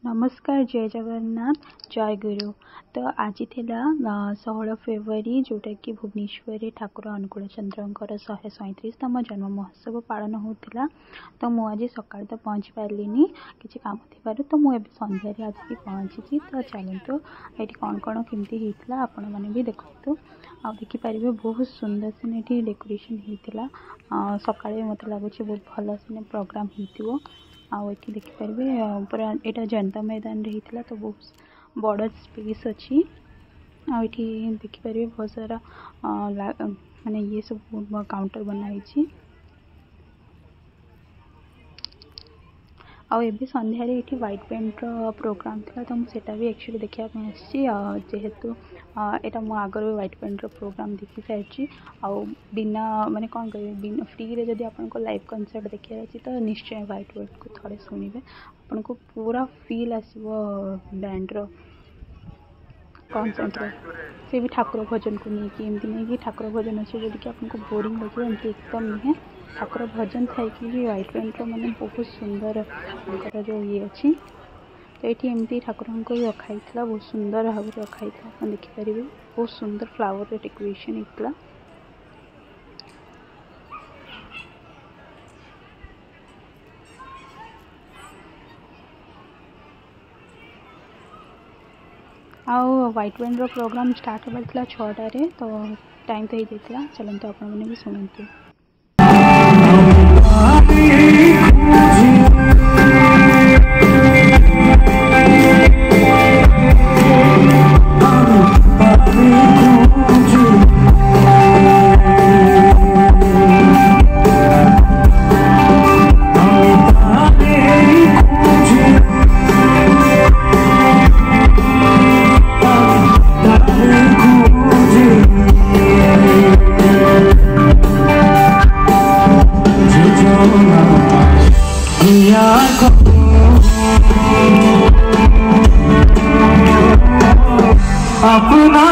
नमस्कार जय जगन्नाथ जय गुरु। तो आज थिला 16 फेब्रुआरी जोटा कि भुवनेश्वर ठाकुर अनुकूल चंद्रंकर 137तम जन्म महोत्सव पालन होता। तो मुझे सकाल तो पहुँची पार्ली किसी काम थी तो मुझे सन्धार आसिक पहुँची। तो चलतु ये कौन कौन केमती होता आपण मैंने भी देखु आ देखिपारे बहुत सुंदर से डेकोरेशन होता। सका मत लगुच बहुत भल से प्रोग्राम हो आठी देखिपारे पूरा यहाँ जनता मैदान रही तो बहुत बड़ स्पेस अच्छी आठी देखिपारे बहुत सारा माने ये सब काउंटर बनाई आबे संध्यारे ये व्हाइट पेंट प्रोग्राम था तो मुझे भी एक्चुअली देखा जेहेतु यहाँ मो आगर व्हाइट पेंट प्रोग्राम देखी सारी बिना माने कौन करें बिना फ्री रे जदि आपको लाइव कंसर्ट देखा अच्छी तो निश्चय व्हाइट पेंट को थोड़े शुणिबे आपन को पूरा फील आसो बैंड रो कॉन्सर्ट से भी ठाकुर भजन को लेकिन एमती नहीं कि ठाकुर भजन अच्छे बोलिक आपको बोरिंग लगे एमती एकदम नुहे ठाकुर भजन थी भी व्हाइट पेंट मैंने बहुत सुंदर जो ये अच्छी तो ये एमती ठाकुर को रखाई बहुत सुंदर भाव रखाई आप देखिपारे बहुत सुंदर फ्लावर डेकोरेशन होता। आउ व्हाइट पेंट प्रोग्राम स्टार्ट होगा 6टारे तो टाइम तो हो जाता। चलते आप भी शुणु। अपना